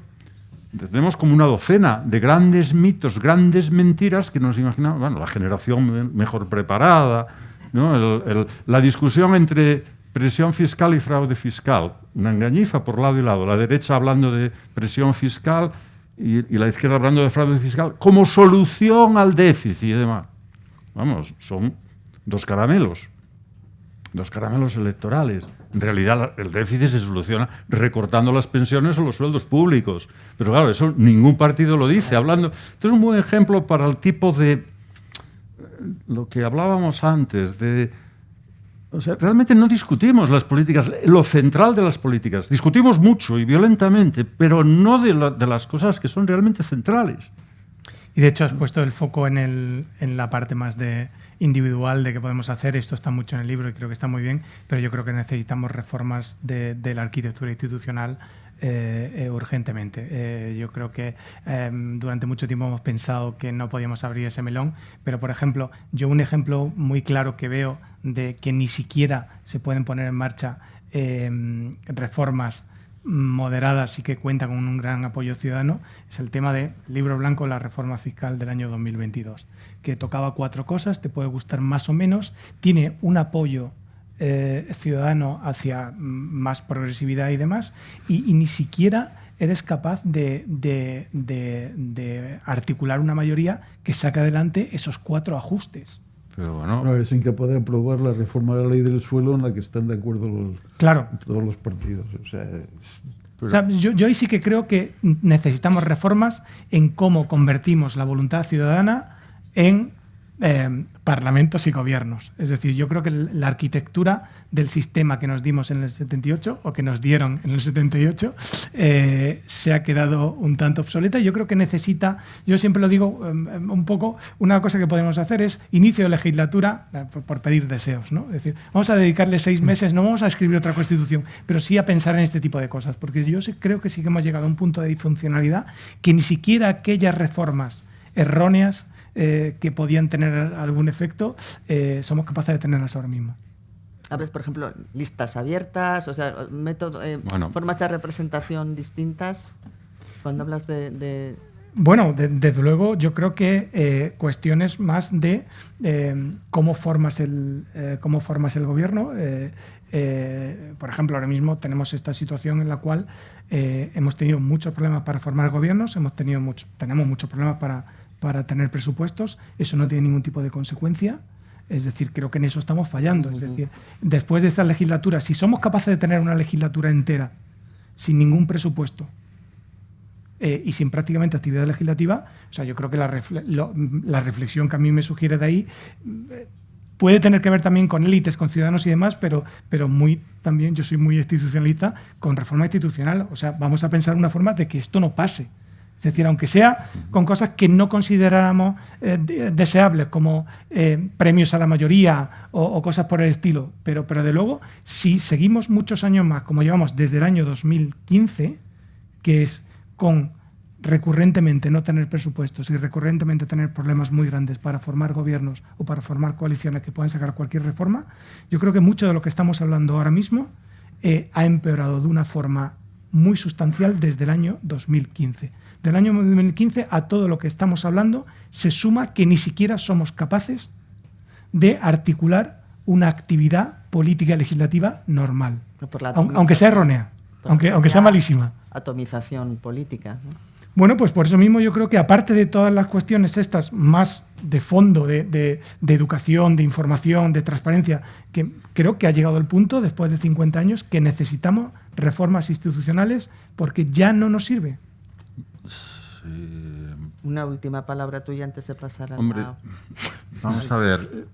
[SPEAKER 2] tenemos como una docena de grandes mitos, grandes mentiras que nos imaginamos, bueno, la generación mejor preparada, ¿no? La discusión entre presión fiscal y fraude fiscal, una engañifa por lado y lado, la derecha hablando de presión fiscal y la izquierda hablando de fraude fiscal como solución al déficit y demás. Vamos, son dos caramelos electorales. En realidad el déficit se soluciona recortando las pensiones o los sueldos públicos. Pero claro, eso ningún partido lo dice. Esto es un buen ejemplo para el tipo de... lo que hablábamos antes, o sea, realmente no discutimos las políticas, lo central de las políticas. Discutimos mucho y violentamente, pero no de las cosas que son realmente centrales.
[SPEAKER 3] Y de hecho has puesto el foco en la parte más individual de qué podemos hacer. Esto está mucho en el libro y creo que está muy bien, pero yo creo que necesitamos reformas de la arquitectura institucional urgentemente. Yo creo que durante mucho tiempo hemos pensado que no podíamos abrir ese melón, pero por ejemplo, un ejemplo muy claro que veo de que ni siquiera se pueden poner en marcha reformas moderadas y que cuentan con un gran apoyo ciudadano, es el tema del libro blanco, la reforma fiscal del año 2022, que tocaba 4 cosas, te puede gustar más o menos, tiene un apoyo ciudadano hacia más progresividad y demás, y ni siquiera eres capaz de articular una mayoría que saque adelante esos 4 ajustes.
[SPEAKER 2] Pero bueno,
[SPEAKER 4] no, es incapaz de aprobar la reforma de la ley del suelo en la que están de acuerdo todos los partidos. O sea,
[SPEAKER 3] yo ahí sí que creo que necesitamos reformas en cómo convertimos la voluntad ciudadana en parlamentos y gobiernos. Es decir, yo creo que la arquitectura del sistema que nos dimos en el 78 o que nos dieron en el 78 se ha quedado un tanto obsoleta y yo creo que necesita, yo siempre lo digo un poco, una cosa que podemos hacer es inicio de legislatura por pedir deseos, ¿no? Es decir, vamos a dedicarle 6 meses, no vamos a escribir otra constitución, pero sí a pensar en este tipo de cosas, porque yo creo que sí que hemos llegado a un punto de disfuncionalidad que ni siquiera aquellas reformas erróneas que podían tener algún efecto, somos capaces de tenerlas ahora mismo.
[SPEAKER 1] Hablas, por ejemplo, listas abiertas, o sea, formas de representación distintas. Cuando hablas de...
[SPEAKER 3] Bueno, desde luego, yo creo que cuestiones más de cómo formas el gobierno. Por ejemplo, ahora mismo tenemos esta situación en la cual hemos tenido muchos problemas para formar gobiernos, tenemos muchos problemas para tener presupuestos, eso no tiene ningún tipo de consecuencia, es decir, creo que en eso estamos fallando, es decir, después de esta legislatura, si somos capaces de tener una legislatura entera sin ningún presupuesto y sin prácticamente actividad legislativa, o sea, yo creo que la reflexión que a mí me sugiere de ahí puede tener que ver también con élites, con ciudadanos y demás, pero también yo soy muy institucionalista con reforma institucional, o sea, vamos a pensar una forma de que esto no pase. Es decir, aunque sea con cosas que no consideráramos deseables, como premios a la mayoría o cosas por el estilo, pero de luego, si seguimos muchos años más, como llevamos desde el año 2015, que es con recurrentemente no tener presupuestos y recurrentemente tener problemas muy grandes para formar gobiernos o para formar coaliciones que puedan sacar cualquier reforma, yo creo que mucho de lo que estamos hablando ahora mismo ha empeorado de una forma muy sustancial desde el año 2015. Del año 2015 a todo lo que estamos hablando se suma que ni siquiera somos capaces de articular una actividad política legislativa normal, aunque sea errónea, aunque sea malísima.
[SPEAKER 1] Atomización política, ¿no?
[SPEAKER 3] Bueno, pues por eso mismo yo creo que aparte de todas las cuestiones estas más de fondo, de educación, de información, de transparencia, que creo que ha llegado el punto, después de 50 años, que necesitamos reformas institucionales porque ya no nos sirve.
[SPEAKER 2] Sí.
[SPEAKER 1] Una última palabra tuya antes de pasar a
[SPEAKER 2] Hombre, vamos a ver,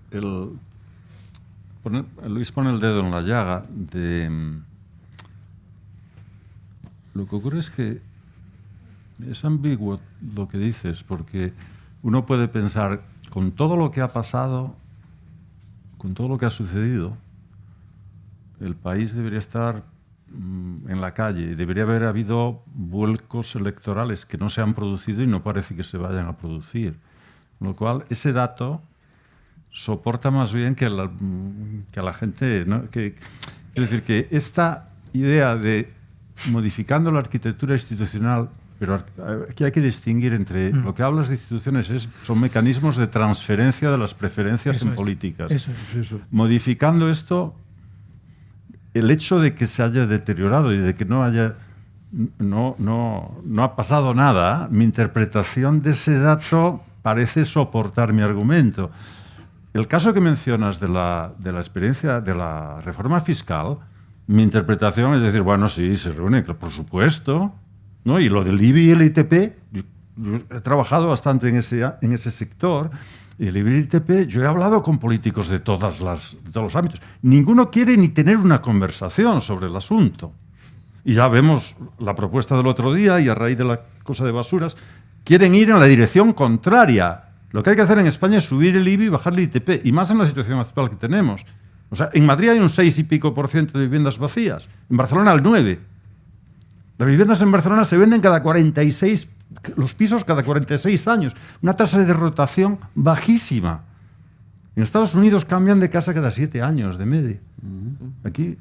[SPEAKER 2] Luis pone el dedo en la llaga lo que ocurre es que es ambiguo lo que dices, porque uno puede pensar, con todo lo que ha pasado, con todo lo que ha sucedido, el país debería estar en la calle, debería haber habido vuelcos electorales que no se han producido y no parece que se vayan a producir. Con lo cual, ese dato soporta más bien que a la gente, ¿no? Es decir, que esta idea de modificando la arquitectura institucional, pero aquí hay que distinguir entre lo que hablas de instituciones son mecanismos de transferencia de las preferencias en políticas.
[SPEAKER 3] Eso es.
[SPEAKER 2] Modificando esto, el hecho de que se haya deteriorado y de que no ha pasado nada, mi interpretación de ese dato parece soportar mi argumento. El caso que mencionas de la experiencia de la reforma fiscal, mi interpretación es decir, bueno, sí, se reúne, por supuesto, ¿no? Y lo del IBI y el ITP, yo he trabajado bastante en ese sector, y el IBI y el ITP, yo he hablado con políticos de todos los ámbitos. Ninguno quiere ni tener una conversación sobre el asunto. Y ya vemos la propuesta del otro día, y a raíz de la cosa de basuras, quieren ir en la dirección contraria. Lo que hay que hacer en España es subir el IBI y bajar el ITP, y más en la situación actual que tenemos. O sea, en Madrid hay un 6 y pico % de viviendas vacías, en Barcelona el 9%. Las viviendas en Barcelona se venden los pisos cada 46 años, una tasa de rotación bajísima. En Estados Unidos cambian de casa cada 7 años, de media.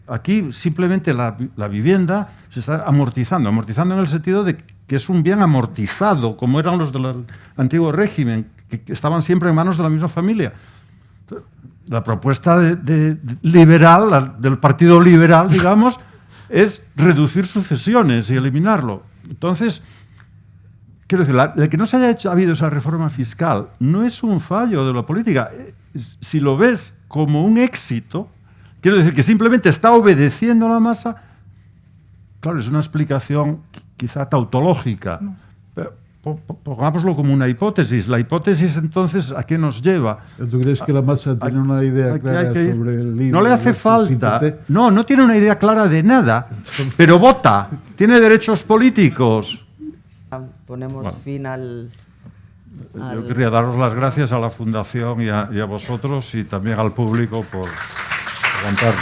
[SPEAKER 2] Aquí simplemente la vivienda se está amortizando en el sentido de que es un bien amortizado, como eran los del antiguo régimen, que estaban siempre en manos de la misma familia. La propuesta liberal, del Partido Liberal, digamos, es reducir sucesiones y eliminarlo. Entonces, quiero decir, de que no se haya habido esa reforma fiscal no es un fallo de la política. Si lo ves como un éxito, quiero decir que simplemente está obedeciendo a la masa, claro, es una explicación quizá tautológica. Pero pongámoslo como una hipótesis. La hipótesis, entonces, ¿a qué nos lleva?
[SPEAKER 4] ¿Tú crees que la masa tiene una idea clara sobre el libro?
[SPEAKER 2] No le hace falta. No tiene una idea clara de nada, pero vota. Tiene derechos políticos.
[SPEAKER 1] Ponemos fin al...
[SPEAKER 2] Yo querría daros las gracias a la Fundación y a vosotros y también al público por aguantar.